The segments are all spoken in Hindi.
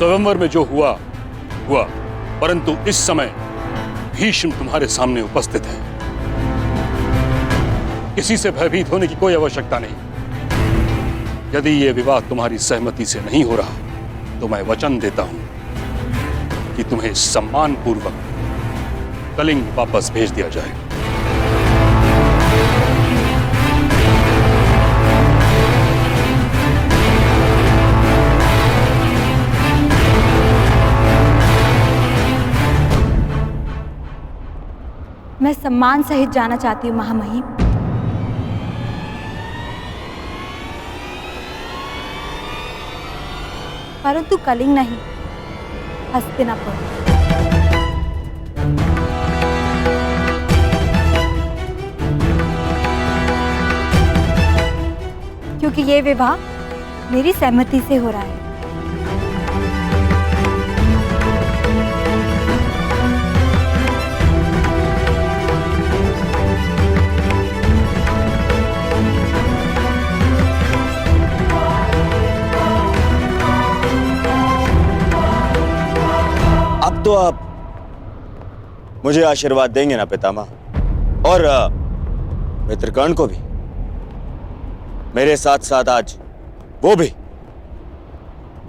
स्वयंवर में जो हुआ हुआ, परंतु इस समय भीष्म तुम्हारे सामने उपस्थित है। किसी से भयभीत होने की कोई आवश्यकता नहीं। यदि यह विवाह तुम्हारी सहमति से नहीं हो रहा तो मैं वचन देता हूं कि तुम्हें सम्मान पूर्वक कलिंग वापस भेज दिया जाएगा। मैं सम्मान सहित जाना चाहती हूँ महामहिम। परंतु कलिंग नहीं, हस्तिनापुर। क्योंकि ये विवाह मेरी सहमति से हो रहा है। तो आप मुझे आशीर्वाद देंगे ना पितामह, और मित्रकर्ण को भी। मेरे साथ साथ आज वो भी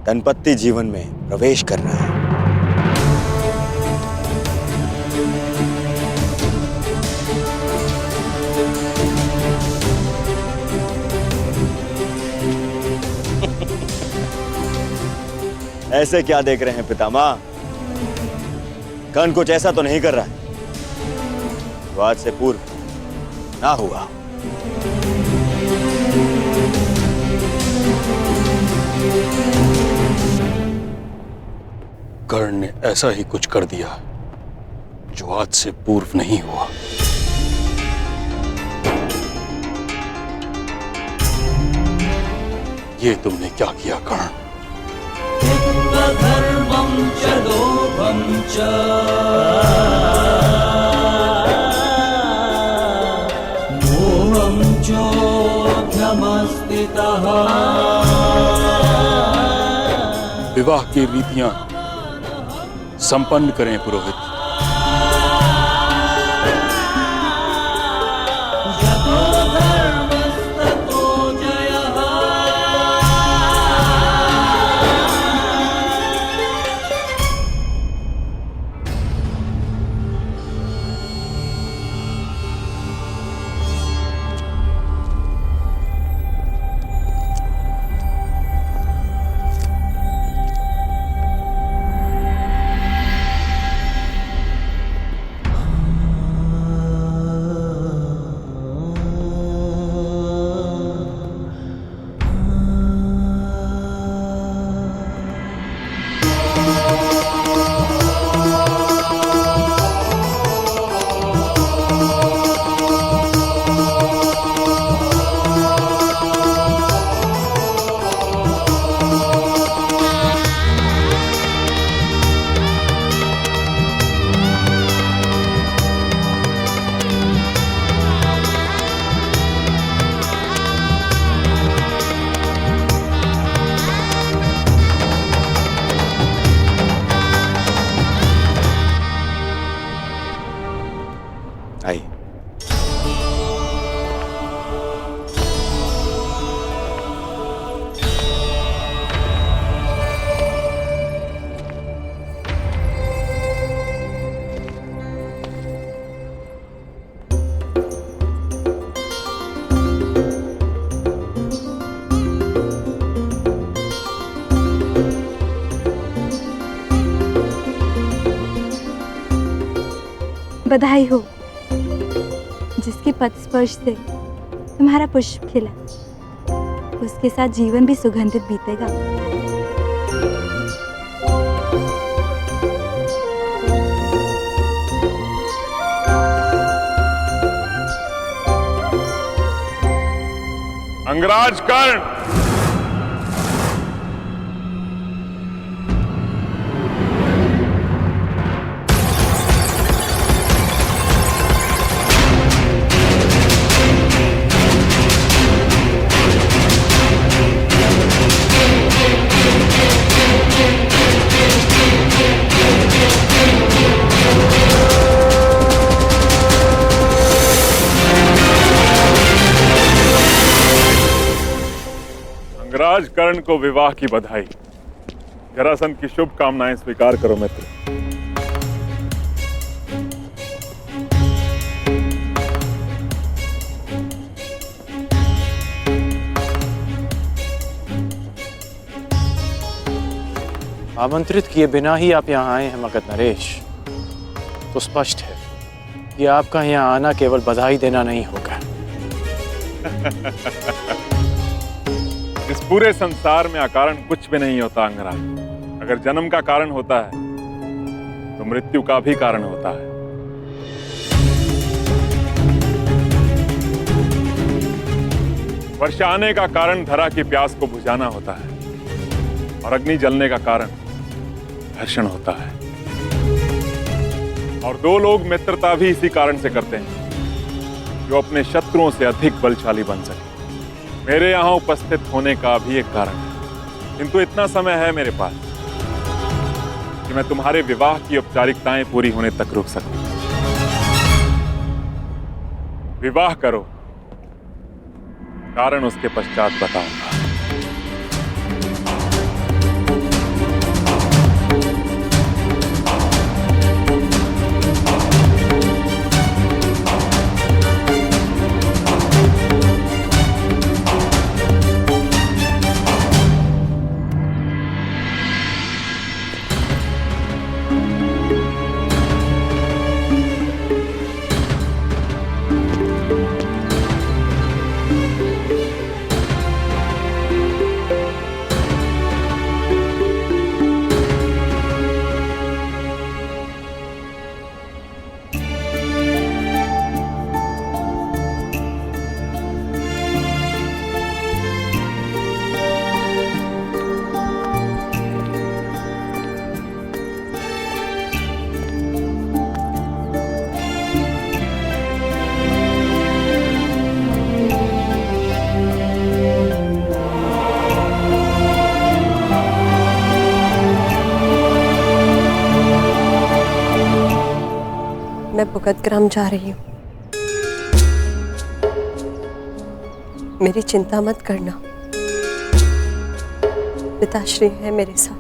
दंपत्ति जीवन में प्रवेश कर रहा है। ऐसे क्या देख रहे हैं पितामह? कर्ण कुछ ऐसा तो नहीं कर रहा है जो आज से पूर्व ना हुआ। कर्ण ने ऐसा ही कुछ कर दिया जो आज से पूर्व नहीं हुआ। ये तुमने क्या किया कर्ण? धर्मं च लोभं च मोहं चोऽध्यमस्थितः। विवाह की रीतियां संपन्न करें पुरोहित। आइए। बधाई हो। जिसके पद स्पर्श से तुम्हारा पुष्प खिला, उसके साथ जीवन भी सुगंधित बीतेगा। अंगराज कर्ण, अंगराज कर्ण को विवाह की बधाई। जरासंध की शुभकामनाएं स्वीकार करो मित्र। आमंत्रित किए बिना ही आप यहाँ आए हैं मगध नरेश, तो स्पष्ट है कि आपका यहाँ आना केवल बधाई देना नहीं होगा। इस पूरे संसार में अकारण कुछ भी नहीं होता अंगराज। अगर जन्म का कारण होता है तो मृत्यु का भी कारण होता है। वर्षा आने का कारण धरा की प्यास को बुझाना होता है और अग्नि जलने का कारण घर्षण होता है। और दो लोग मित्रता भी इसी कारण से करते हैं, जो अपने शत्रुओं से अधिक बलशाली बन सके। मेरे यहां उपस्थित होने का भी एक कारण है, किंतु इतना समय है मेरे पास कि मैं तुम्हारे विवाह की औपचारिकताएं पूरी होने तक रुक सकूं। विवाह करो, कारण उसके पश्चात बताऊंगा। मैं भगतग्राम जा रही हूँ। मेरी चिंता मत करना, पिताश्री है मेरे साथ।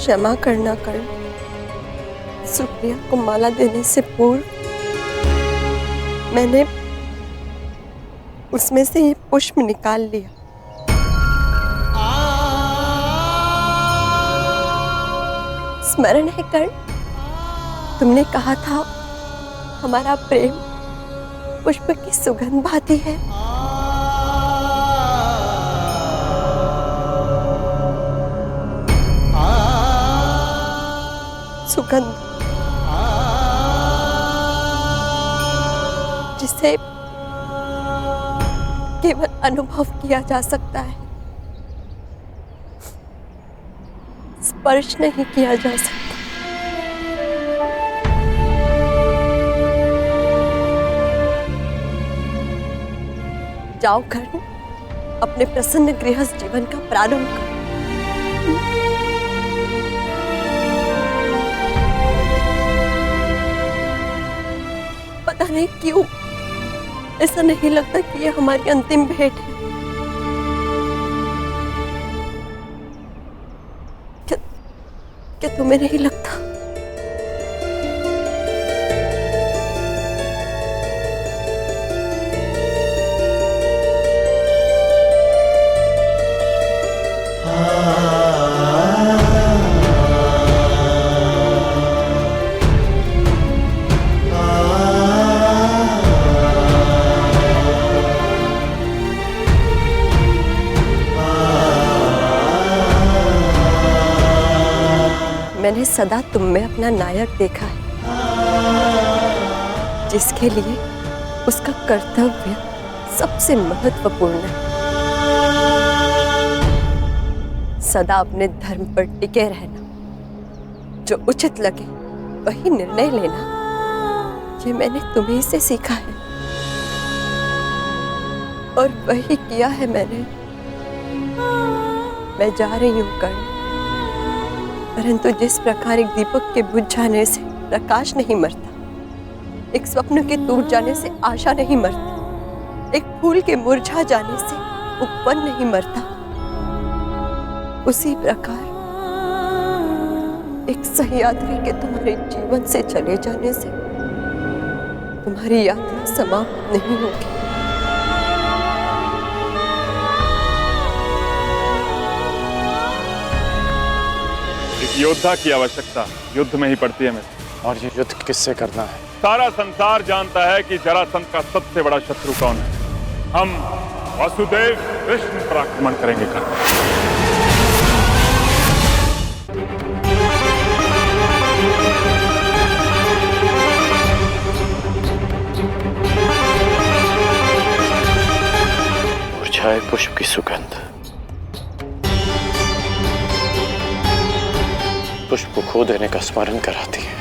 क्षमा करना कर्ण। सुप्रिया को माला देने से पूर्व मैंने उसमें से ये पुष्प निकाल लिया। स्मरण है कर्ण, तुमने कहा था हमारा प्रेम पुष्प की सुगंध भाती है। सुगंध जिसे केवल अनुभव किया जा सकता है, स्पर्श नहीं किया जा सकता। जाओ कर्ण, अपने प्रसन्न गृहस्थ जीवन का प्रारंभ करो। पता नहीं क्यों ऐसा नहीं लगता कि ये हमारी अंतिम भेंट है। क्या तुम्हें नहीं लगता? मैंने सदा तुम में अपना नायक देखा है, जिसके लिए उसका कर्तव्य सबसे महत्वपूर्ण है। सदा अपने धर्म पर टिके रहना, जो उचित लगे वही निर्णय लेना, ये मैंने तुम्हीं से सीखा है और वही किया है मैंने। मैं जा रही हूँ कर्ण, परंतु जिस प्रकार एक दीपक के बुझ जाने से प्रकाश नहीं मरता, एक स्वप्न के टूट जाने से आशा नहीं मरती, एक फूल के मुरझा जाने से उपवन नहीं मरता, उसी प्रकार एक सह्याद्री के तुम्हारे जीवन से चले जाने से तुम्हारी यात्रा समाप्त नहीं होगी। एक योद्धा की आवश्यकता युद्ध में ही पड़ती है मित्र। और ये युद्ध किससे करना है? सारा संसार जानता है कि जरासंध का सबसे बड़ा शत्रु कौन है। हम वासुदेव कृष्ण पर आक्रमण करेंगे कर्ण। मुरझाए पुष्प की सुगंध पुष्प को खो देने का स्मरण कराती है।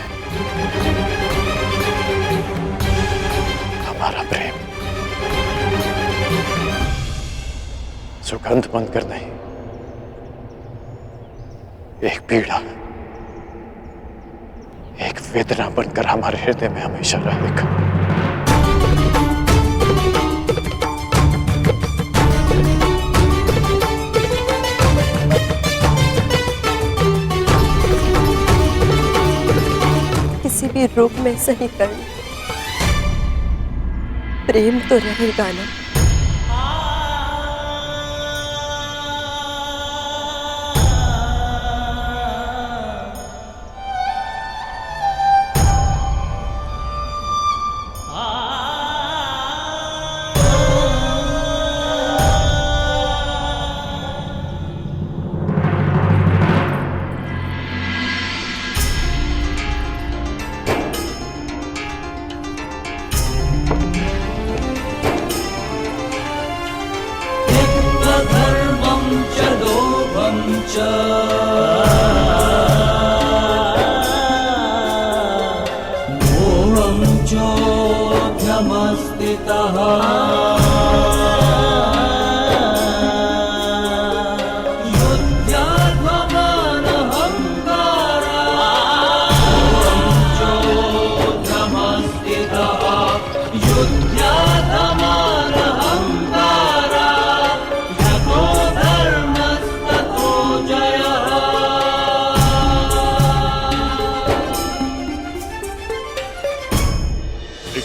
हमारा प्रेम सुगंध बनकर नहीं, एक पीड़ा, एक वेदना बनकर हमारे हृदय में हमेशा रहेगा। किसी भी रूप में सही करना, प्रेम तो रहेगा ना। धर्मं च लोभं च मोहं चोऽध्यमस्थितः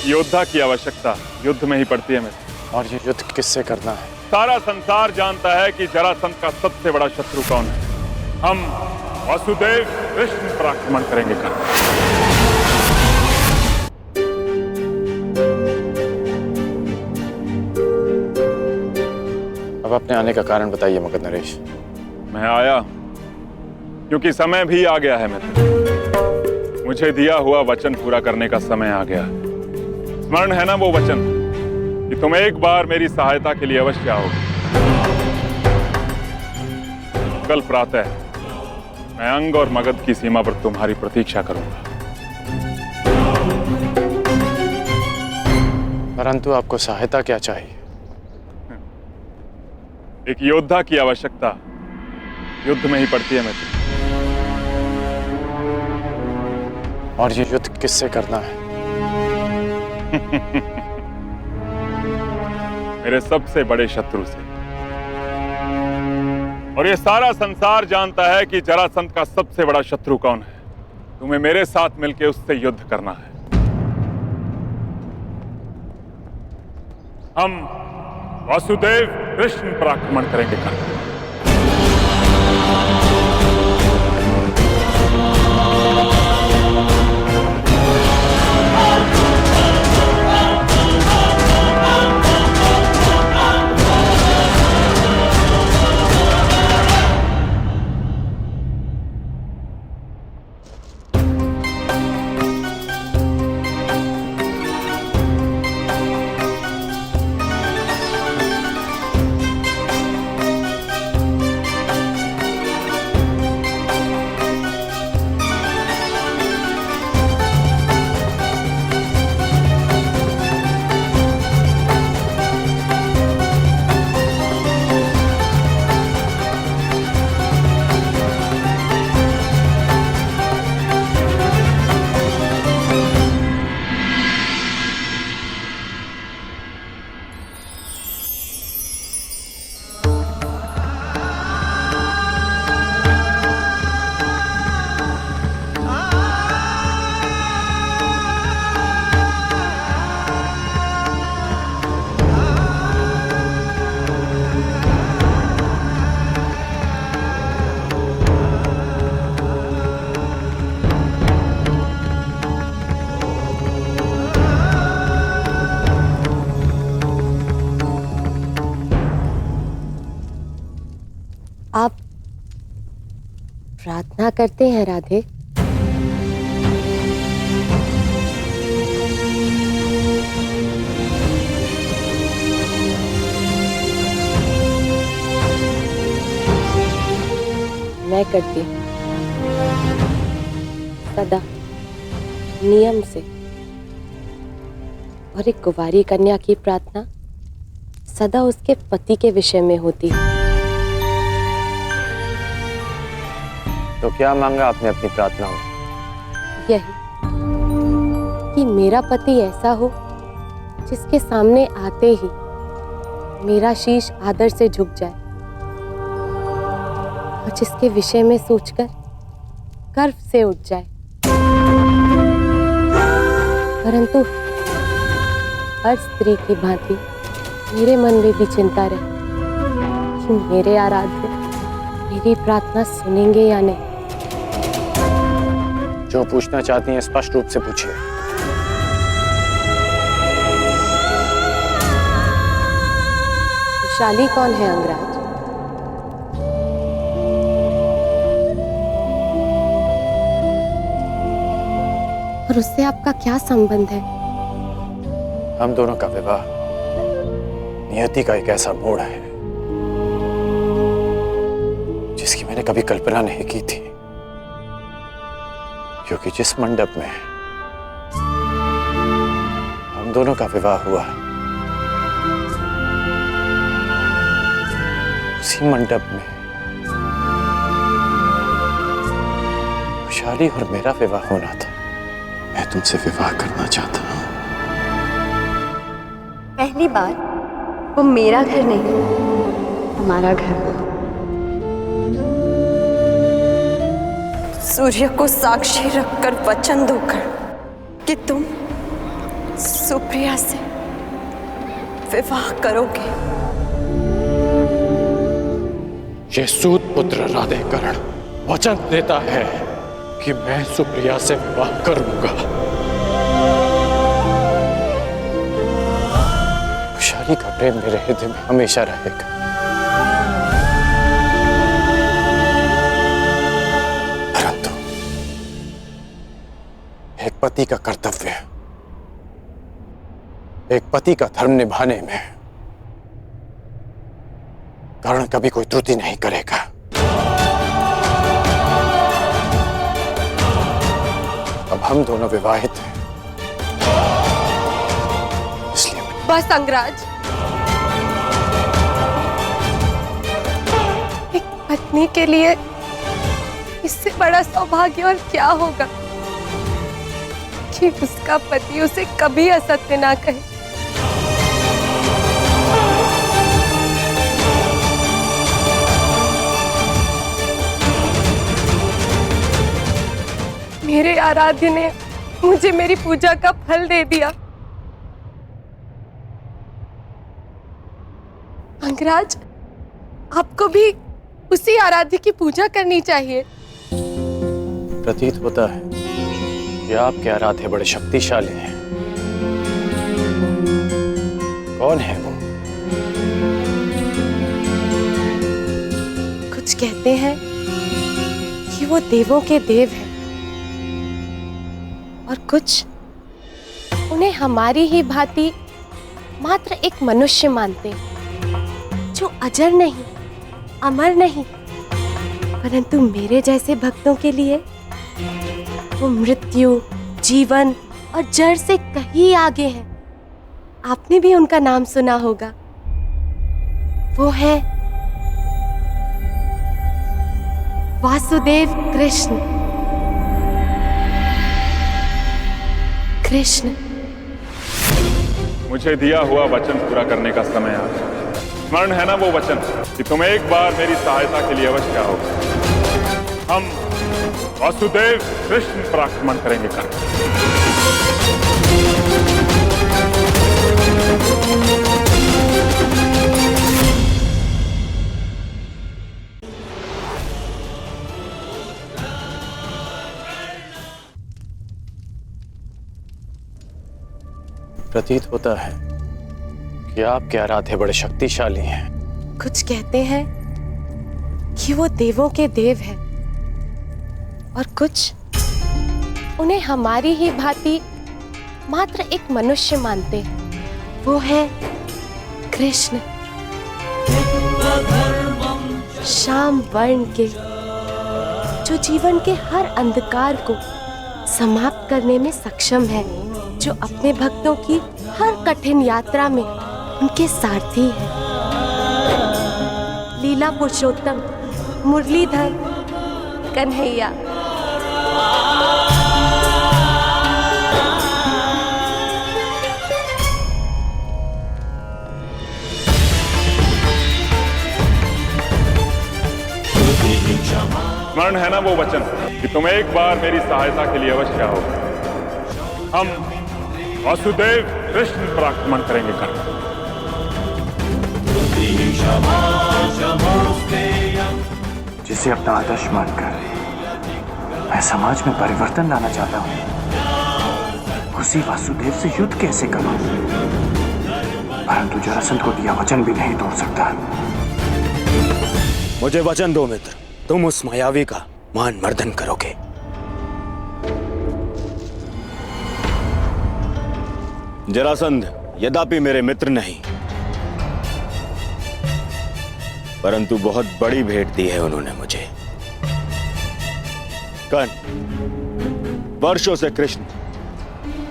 योद्धा की आवश्यकता युद्ध में ही पड़ती है मित्र। और ये युद्ध किससे करना है? सारा संसार जानता है कि जरासंध का सबसे बड़ा शत्रु कौन है। हम वासुदेव कृष्ण पर आक्रमण करेंगे कर्ण। अब अपने आने का कारण बताइए मगध नरेश। मैं आया क्योंकि समय भी आ गया है मित्र। मुझे दिया हुआ वचन पूरा करने का समय आ गया। स्मरण है ना वो वचन कि तुम एक बार मेरी सहायता के लिए अवश्य आओगे। कल प्रातः मैं अंग और मगध की सीमा पर तुम्हारी प्रतीक्षा करूंगा। परंतु आपको सहायता क्या चाहिए? एक योद्धा की आवश्यकता युद्ध में ही पड़ती है मित्र। और ये युद्ध किससे करना है? मेरे सबसे बड़े शत्रु से। और ये सारा संसार जानता है कि जरासंध का सबसे बड़ा शत्रु कौन है। तुम्हें मेरे साथ मिलकर उससे युद्ध करना है। हम वासुदेव कृष्ण पर आक्रमण करेंगे कर्ण। प्रार्थना करते हैं राधे। मैं करती हूँ सदा नियम से, और एक कुंवारी कन्या की प्रार्थना सदा उसके पति के विषय में होती है। तो क्या मांगा आपने अपनी प्रार्थना में? यही कि मेरा पति ऐसा हो जिसके सामने आते ही मेरा शीश आदर से झुक जाए, और जिसके विषय में सोचकर गर्व से उठ जाए। परंतु हर स्त्री की भांति मेरे मन में भी चिंता रहे कि मेरे आराध्य मेरी प्रार्थना सुनेंगे या नहीं। जो पूछना चाहती हैं स्पष्ट रूप से पूछिए। विशाली कौन है अंगराज? और उससे आपका क्या संबंध है? हम दोनों का विवाह नियति का एक ऐसा मोड़ है जिसकी मैंने कभी कल्पना नहीं की थी, क्योंकि जिस मंडप में हम दोनों का विवाह हुआ उसी मंडप में विशाली और मेरा विवाह होना था। मैं तुमसे विवाह करना चाहता हूं। पहली बार वो मेरा घर नहीं, हमारा घर। सूर्य को साक्षी रखकर वचन दोकर कि तुम सुप्रिया से विवाह करोगे। ये सूत पुत्र राधेकरण वचन देता है कि मैं सुप्रिया से विवाह करूंगा। विशाली का प्रेम मेरे हृदय में हमेशा रहेगा। परंतु एक पति का कर्तव्य, एक पति का धर्म निभाने में कर्ण कभी कोई त्रुटि नहीं करेगा। अब हम दोनों विवाहित हैं, इसलिए बस अंगराज, एक पत्नी के लिए इससे बड़ा सौभाग्य और क्या होगा कि उसका पति उसे कभी असत्य ना कहे। मेरे आराध्य ने मुझे मेरी पूजा का फल दे दिया। अंगराज, आपको भी उसी आराध्य की पूजा करनी चाहिए। प्रतीत होता है कि आपके आराध्य बड़े शक्तिशाली हैं। कौन है वो? कुछ कहते हैं कि वो देवों के देव हैं, और कुछ उन्हें हमारी ही भांति मात्र एक मनुष्य मानते हैं, जो अजर नहीं, अमर नहीं, परंतु मेरे जैसे भक्तों के लिए वो मृत्यु, जीवन और जड़ से कहीं आगे है। आपने भी उनका नाम सुना होगा। वो है वासुदेव कृष्ण। कृष्ण, मुझे दिया हुआ वचन पूरा करने का समय आ गया। स्मरण है ना वो वचन कि तुम एक बार मेरी सहायता के लिए अवश्य आओगे। हम वासुदेव कृष्ण पर आक्रमण करेंगे कर्ण। प्रतीत होता है कि आपके आराध्य बड़े शक्तिशाली हैं। कुछ कहते हैं कि वो देवों के देव हैं, और कुछ उन्हें हमारी ही भांति मात्र एक मनुष्य मानते। वो है कृष्ण, श्याम वर्ण के, जो जीवन के हर अंधकार को समाप्त करने में सक्षम है, जो अपने भक्तों की हर कठिन यात्रा में उनके सारथी है। लीला पुरुषोत्तम मुरलीधर कन्हैया। स्मरण है ना वो वचन कि तुम एक बार मेरी सहायता के लिए अवश्य आओ। हम वासुदेव कृष्ण पर आक्रमण करेंगे कर। जिसे अपना आदर्श मानकर मैं समाज में परिवर्तन लाना चाहता हूँ, उसी वासुदेव से युद्ध कैसे करूं? परंतु जरासंध को दिया वचन भी नहीं तोड़ सकता। मुझे वचन दो मित्र, तुम उस मायावी का मान मर्दन करोगे। जरासंध यद्यपि मेरे मित्र नहीं, परंतु बहुत बड़ी भेंट दी है उन्होंने मुझे। कर्ण, वर्षों से कृष्ण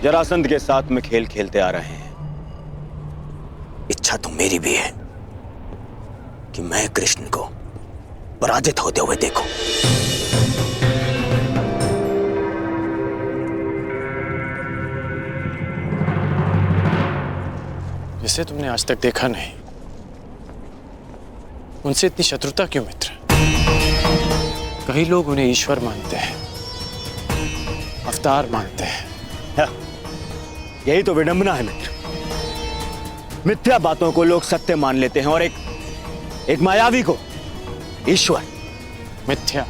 जरासंध के साथ में खेल खेलते आ रहे हैं। इच्छा तो मेरी भी है कि मैं कृष्ण को पराजित होते हुए देखूं। जिसे तुमने आज तक देखा नहीं, उनसे इतनी शत्रुता क्यों मित्र? कई लोग उन्हें ईश्वर मानते हैं, अवतार मानते हैं। यही तो विडंबना है मित्र। मिथ्या बातों को लोग सत्य मान लेते हैं और एक मायावी को ईश्वर। मिथ्या?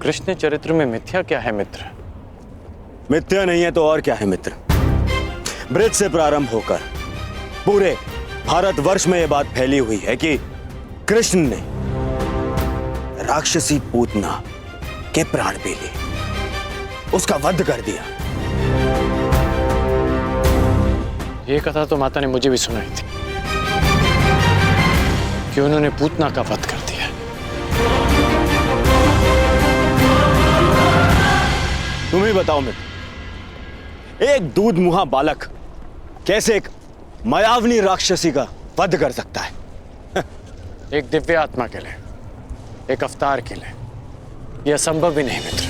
कृष्ण चरित्र में मिथ्या क्या है मित्र? मिथ्या नहीं है तो और क्या है मित्र? ब्रज से प्रारंभ होकर पूरे भारतवर्ष में यह बात फैली हुई है कि कृष्ण ने राक्षसी पूतना के प्राण पी लिए, उसका वध कर दिया। ये कथा तो माता ने मुझे भी सुनाई थी कि उन्होंने पूतना का वध कर दिया। तुम ही बताओ मित्र, एक दूध मुहा बालक कैसे एक मायावनी राक्षसी का वध कर सकता है? एक दिव्य आत्मा के लिए, एक अवतार के लिए यह संभव भी नहीं मित्र।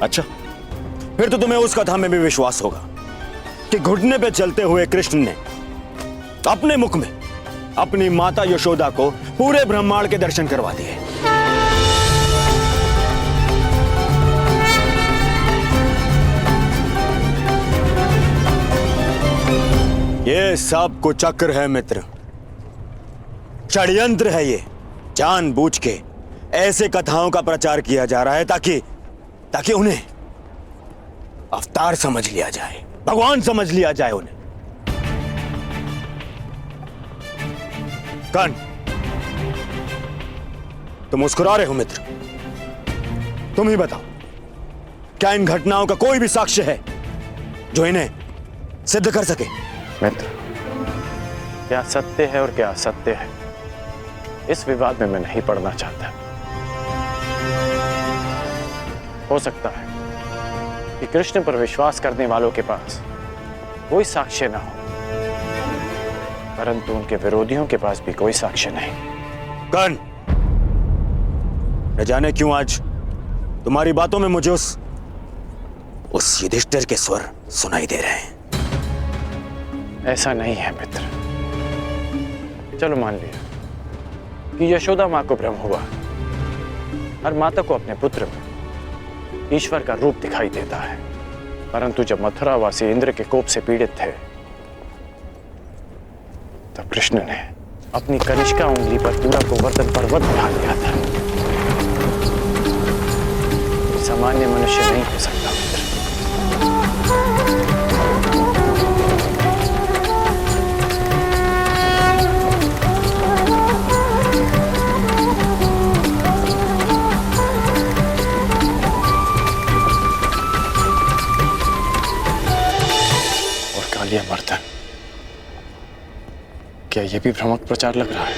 अच्छा, फिर तो तुम्हें उस कथा में भी विश्वास होगा कि घुटने पे चलते हुए कृष्ण ने अपने मुख में अपनी माता यशोदा को पूरे ब्रह्मांड के दर्शन करवा दिए। ये सब कुचक्र है मित्र, षड्यंत्र है ये। जानबूझ के ऐसे कथाओं का प्रचार किया जा रहा है ताकि उन्हें अवतार समझ लिया जाए, भगवान समझ लिया जाए उन्हें। कर्ण, तुम मुस्कुरा रहे हो मित्र। तुम ही बताओ, क्या इन घटनाओं का कोई भी साक्ष्य है जो इन्हें सिद्ध कर सके? मित्र, क्या सत्य है और क्या असत्य है, इस विवाद में मैं नहीं पड़ना चाहता। हो सकता है कि कृष्ण पर विश्वास करने वालों के पास कोई साक्ष्य ना हो, परंतु उनके विरोधियों के पास भी कोई साक्ष्य नहीं। कर्ण, न जाने क्यों आज तुम्हारी बातों में मुझे उस युधिष्ठिर के स्वर सुनाई दे रहे हैं। ऐसा नहीं है मित्र। चलो मान लिया कि यशोदा मां को भ्रम हुआ। हर माता को अपने पुत्र में ईश्वर का रूप दिखाई देता है, परंतु जब मथुरावासी इंद्र के कोप से पीड़ित थे तब कृष्ण ने अपनी कनिष्का उंगली पर पूरा गोवर्धन पर्वत उठा लिया था। सामान्य मनुष्य नहीं हो सकता मित्र। क्या ये भी भ्रामक प्रचार लग रहा है?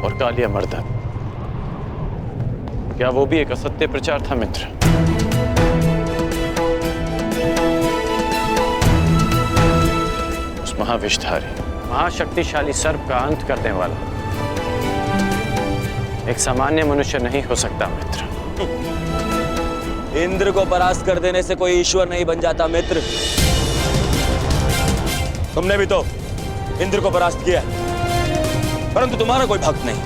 और कालिया मर्दन, क्या वो भी एक असत्य प्रचार था मित्र? उस महाविषधारी महाशक्तिशाली सर्प का अंत करने वाला एक सामान्य मनुष्य नहीं हो सकता मित्र। इंद्र को परास्त कर देने से कोई ईश्वर नहीं बन जाता मित्र। तुमने भी तो इंद्र को परास्त किया, परंतु तुम्हारा कोई भक्त नहीं,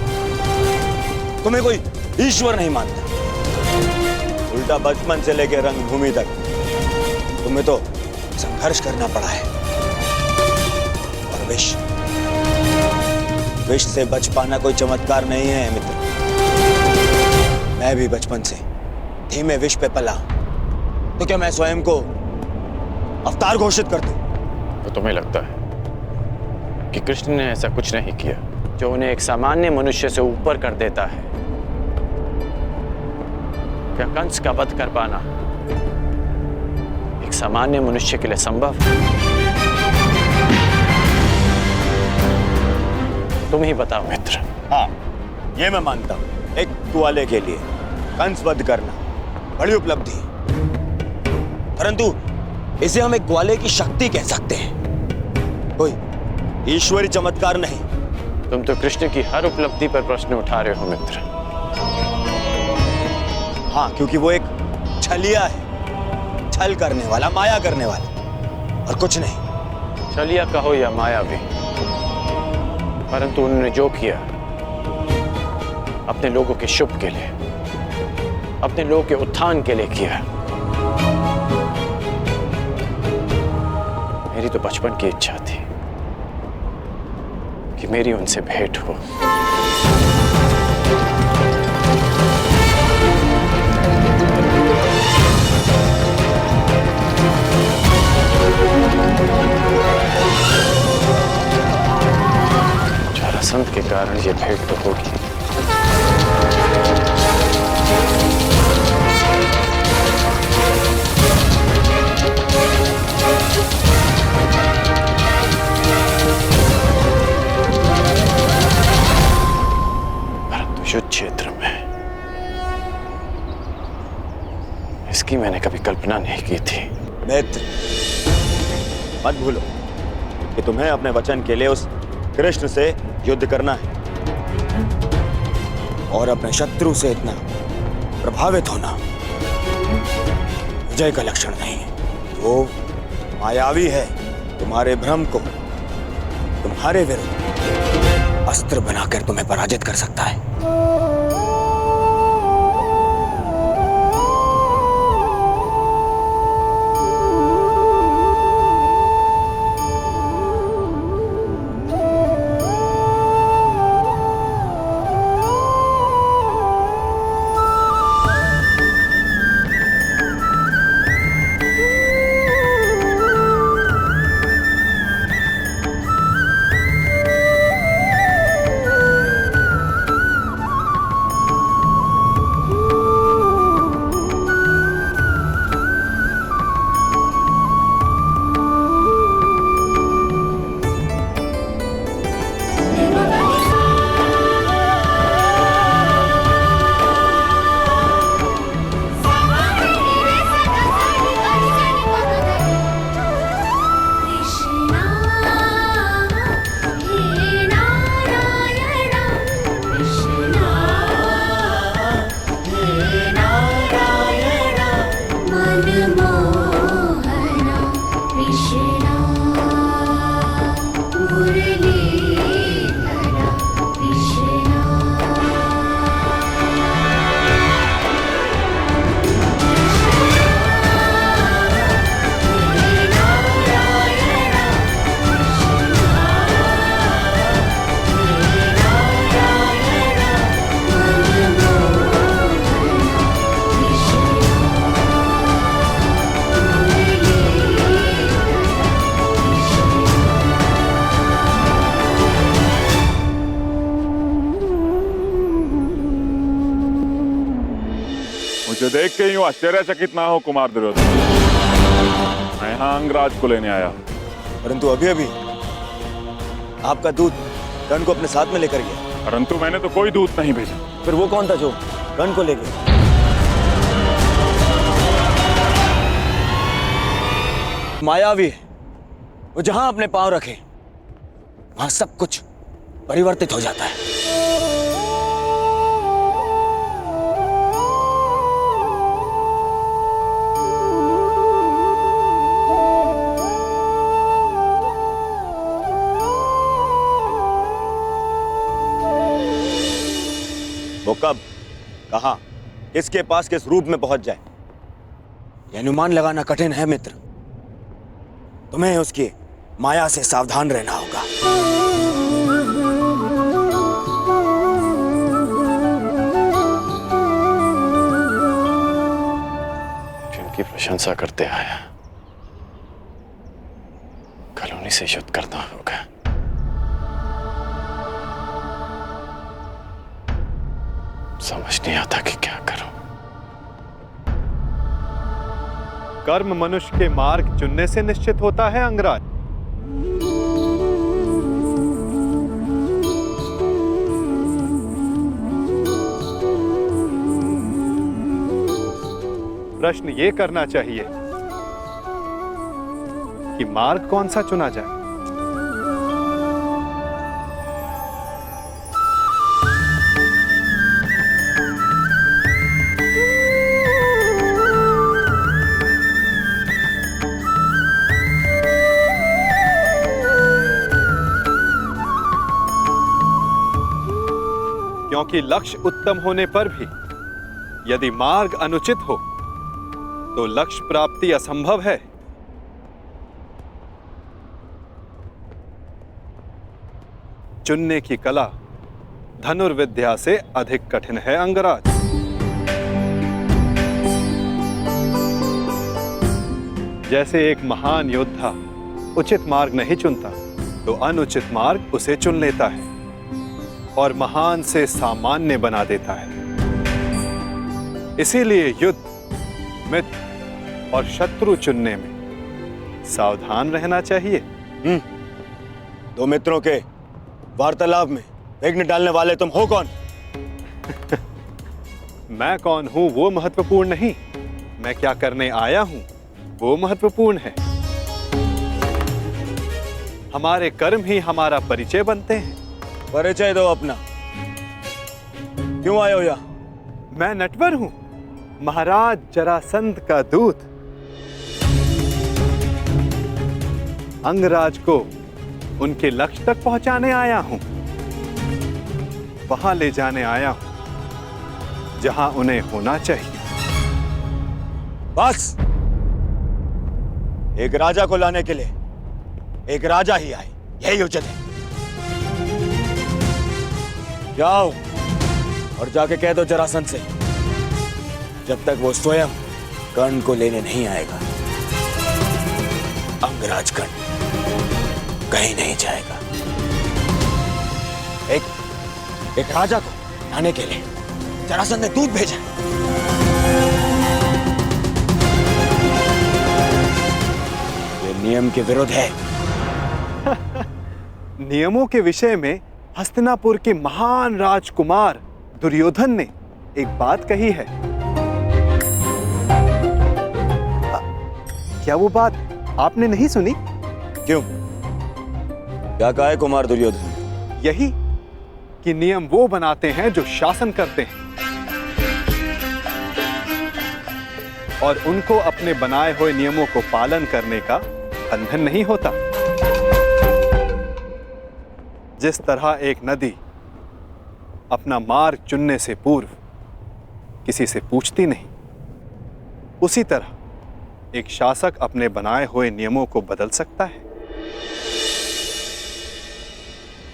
तुम्हें कोई ईश्वर नहीं मानता। उल्टा बचपन से लेकर रंगभूमि तक तुम्हें तो संघर्ष करना पड़ा है। और विष से बच पाना कोई चमत्कार नहीं है मित्र। मैं भी बचपन से धीमे विष पे पला, तो क्या मैं स्वयं को अवतार घोषित कर दूं? तो तुम्हें लगता है कि कृष्ण ने ऐसा कुछ नहीं किया जो उन्हें एक सामान्य मनुष्य से ऊपर कर देता है? क्या कंस का वध कर पाना एक सामान्य मनुष्य के लिए संभव? तुम ही बताओ मित्र। हाँ, ये मैं मानता हूं, एक ग्वाले के लिए कंस वध करना बड़ी उपलब्धि है, परंतु इसे हम एक ग्वाले की शक्ति कह सकते हैं, कोई ईश्वरी चमत्कार नहीं। तुम तो कृष्ण की हर उपलब्धि पर प्रश्न उठा रहे हो मित्र। हाँ, क्योंकि वो एक छलिया है, छल करने वाला, माया करने वाला, और कुछ नहीं। छलिया कहो या माया भी, परंतु उन्होंने जो किया अपने लोगों के शुभ के लिए, अपने लोगों के उत्थान के लिए किया। मेरी तो बचपन की इच्छा थी कि मेरी उनसे भेंट हो। जरासंध के कारण ये भेंट तो होगी, युद्ध क्षेत्र में इसकी मैंने कभी कल्पना नहीं की थी। मित्र, मत भूलो कि तुम्हें अपने वचन के लिए उस कृष्ण से युद्ध करना है, और अपने शत्रु से इतना प्रभावित होना विजय का लक्षण नहीं है। वो मायावी है, तुम्हारे भ्रम को तुम्हारे विरुद्ध अस्त्र बनाकर तुम्हें पराजित कर सकता है। देख के यूं आश्चर्यचकित ना हो कुमार दुर्योधन। मैं यहाँ अंगराज को लेने आया हूँ। परंतु अभी अभी आपका दूत कर्ण को अपने साथ में लेकर गया। परंतु मैंने तो कोई दूत नहीं भेजा। फिर वो कौन था जो कर्ण को ले गया? मायावी है। वो जहां अपने पांव रखे वहां सब कुछ परिवर्तित हो जाता है। वो कब, कहां, किसके पास किस रूप में पहुंच जाए, यह अनुमान लगाना कठिन है मित्र। तुम्हें उसकी माया से सावधान रहना होगा। जिनकी प्रशंसा करते आया, कल उन्हीं से युद्ध करना होगा। समझ नहीं आता कि क्या करूं। कर्म मनुष्य के मार्ग चुनने से निश्चित होता है अंगराज। प्रश्न ये करना चाहिए कि मार्ग कौन सा चुना जाए। क्योंकि लक्ष्य उत्तम होने पर भी यदि मार्ग अनुचित हो तो लक्ष्य प्राप्ति असंभव है। चुनने की कला धनुर्विद्या से अधिक कठिन है अंगराज। जैसे एक महान योद्धा उचित मार्ग नहीं चुनता तो अनुचित मार्ग उसे चुन लेता है और महान से सामान्य बना देता है। इसीलिए युद्ध, मित्र और शत्रु चुनने में सावधान रहना चाहिए। दो मित्रों के वार्तालाप में विघ्न डालने वाले तुम हो कौन? मैं कौन हूं वो महत्वपूर्ण नहीं, मैं क्या करने आया हूं वो महत्वपूर्ण है। हमारे कर्म ही हमारा परिचय बनते हैं। परिचय दो अपना। क्यों आए हो यहाँ? मैं नटवर हूं, महाराज जरासंध का दूत। अंगराज को उनके लक्ष्य तक पहुंचाने आया हूं, वहां ले जाने आया हूं जहां उन्हें होना चाहिए। बस, एक राजा को लाने के लिए एक राजा ही आए, यही उचित है। जाओ और जाके कह दो जरासंध से, जब तक वो स्वयं कर्ण को लेने नहीं आएगा, अंगराज कर्ण कहीं नहीं जाएगा। एक राजा को लाने के लिए जरासंध ने दूत भेजा। ये नियम के विरुद्ध है। नियमों के विषय में हस्तिनापुर के महान राजकुमार दुर्योधन ने एक बात कही है। क्या वो बात आपने नहीं सुनी? क्यों? क्या कहा है कुमार दुर्योधन? यही कि नियम वो बनाते हैं जो शासन करते हैं और उनको अपने बनाए हुए नियमों को पालन करने का बंधन नहीं होता। जिस तरह एक नदी अपना मार्ग चुनने से पूर्व किसी से पूछती नहीं, उसी तरह एक शासक अपने बनाए हुए नियमों को बदल सकता है।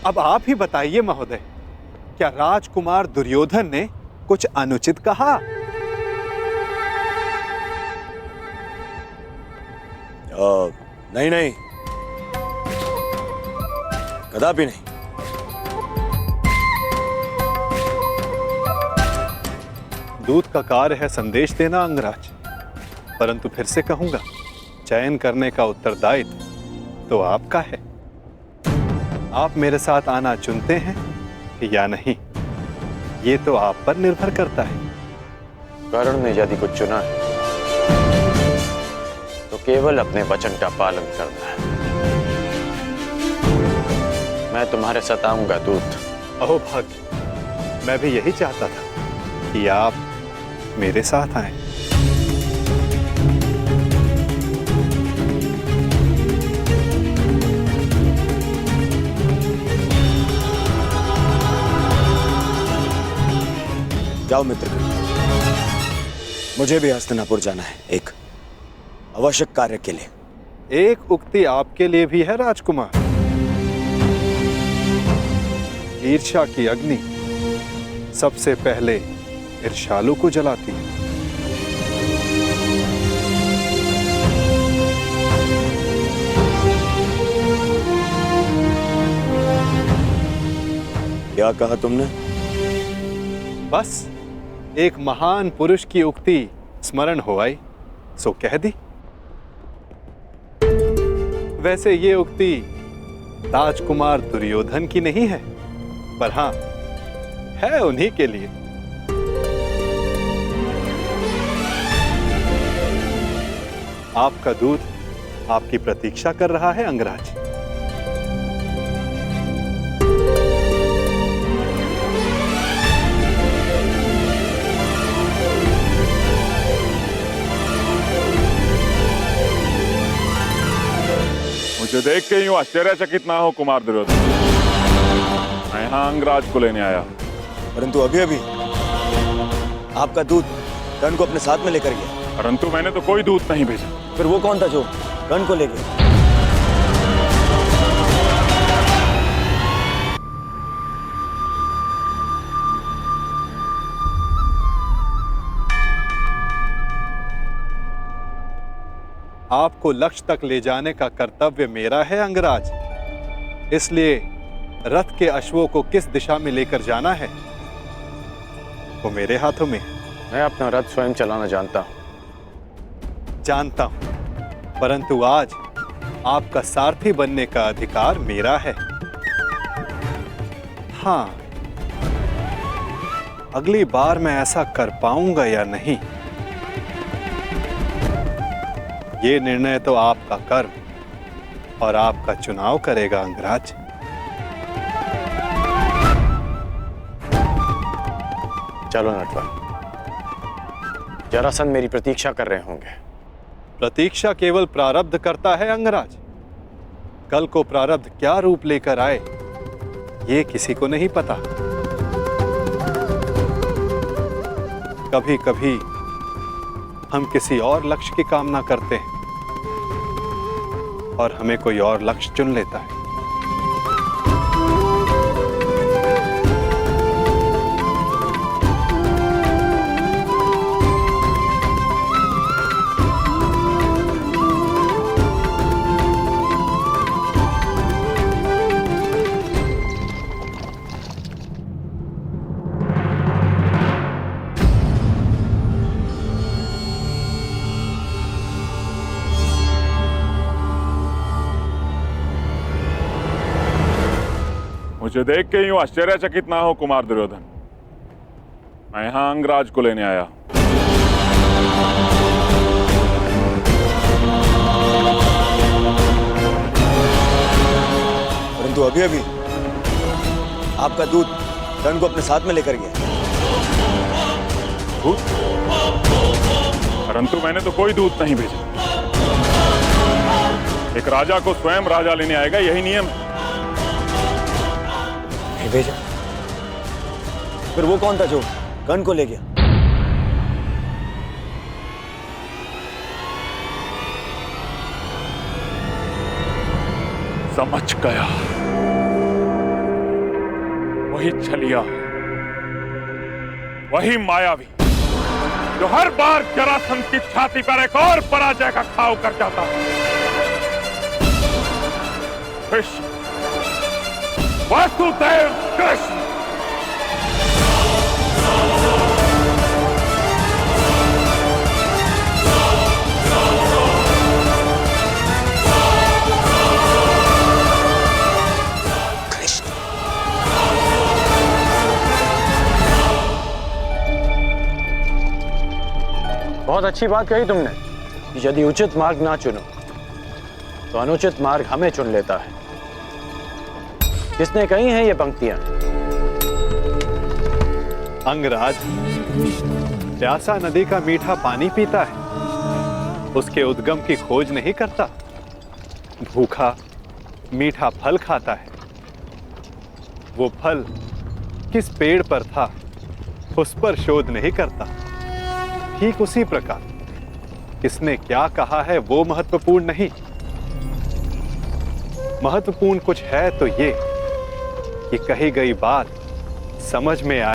अब आप ही बताइए महोदय, क्या राजकुमार दुर्योधन ने कुछ अनुचित कहा? नहीं नहीं, कदापि नहीं। दूत का कार्य है संदेश देना अंगराज, परंतु फिर से कहूंगा, चयन करने का उत्तरदायित्व तो आपका है। आप मेरे साथ आना चुनते हैं या नहीं, ये तो आप पर निर्भर करता है। कर्ण ने यदि कुछ चुना है तो केवल अपने वचन का पालन करना है। मैं तुम्हारे साथ आऊंगा दूत। अहो भाग्य, मैं भी यही चाहता था कि आप मेरे साथ आएं। जाओ मित्र, मुझे भी हस्तिनापुर जाना है एक आवश्यक कार्य के लिए। एक उक्ति आपके लिए भी है राजकुमार। ईर्ष्या की अग्नि सबसे पहले ईर्ष्यालु को जलाती है। क्या कहा तुमने? बस एक महान पुरुष की उक्ति स्मरण हो आई सो कह दी। वैसे ये उक्ति राजकुमार दुर्योधन की नहीं है, पर हां, है उन्हीं के लिए। आपका दूत आपकी प्रतीक्षा कर रहा है अंगराज। मुझे देख के यूं आश्चर्यचकित ना हो कुमार दुर्योधन। मैं यहाँ अंगराज को लेने आया। परंतु अभी अभी आपका दूत कर्ण को अपने साथ में लेकर गया। परंतु मैंने तो कोई दूत नहीं भेजा। फिर वो कौन था जो कर्ण को ले गया? आपको लक्ष्य तक ले जाने का कर्तव्य मेरा है अंगराज, इसलिए रथ के अश्वों को किस दिशा में लेकर जाना है वो मेरे हाथों में। मैं अपना रथ स्वयं चलाना जानता हूं। जानता हूं, परंतु आज आपका सारथी बनने का अधिकार मेरा है। हां, अगली बार मैं ऐसा कर पाऊंगा या नहीं, ये निर्णय तो आपका कर्म और आपका चुनाव करेगा अंगराज। चलो नटवर, जरासंध मेरी प्रतीक्षा कर रहे होंगे। प्रतीक्षा केवल प्रारब्ध करता है अंगराज। कल को प्रारब्ध क्या रूप लेकर आए ये किसी को नहीं पता। कभी कभी हम किसी और लक्ष्य की कामना करते हैं और हमें कोई और लक्ष्य चुन लेता है। मुझे देख के यूं आश्चर्यचकित ना हो कुमार दुर्योधन। मैं यहाँ अंगराज को लेने आया। परंतु अभी अभी आपका दूत कर्ण को अपने साथ में लेकर गया। दूत? परंतु मैंने तो कोई दूत नहीं भेजा। एक राजा को स्वयं राजा लेने आएगा, यही नियम है। भेजा? फिर वो कौन था जो कर्ण को ले गया? समझ गया, वही छलिया, वही मायावी जो हर बार जरासंध की छाती पर एक और पराजय का घाव कर जाता है। कृष्ण, वासुदेव कृष्ण। बहुत अच्छी बात कही तुमने कि यदि उचित मार्ग ना चुनो तो अनुचित मार्ग हमें चुन लेता है। किसने कही हैं ये पंक्तियां? अंगराज प्यासा नदी का मीठा पानी पीता है, उसके उद्गम की खोज नहीं करता। भूखा मीठा फल खाता है, वो फल किस पेड़ पर था उस पर शोध नहीं करता। ठीक उसी प्रकार किसने क्या कहा है वो महत्वपूर्ण नहीं, महत्वपूर्ण कुछ है तो ये कि कही गई बात समझ में आए।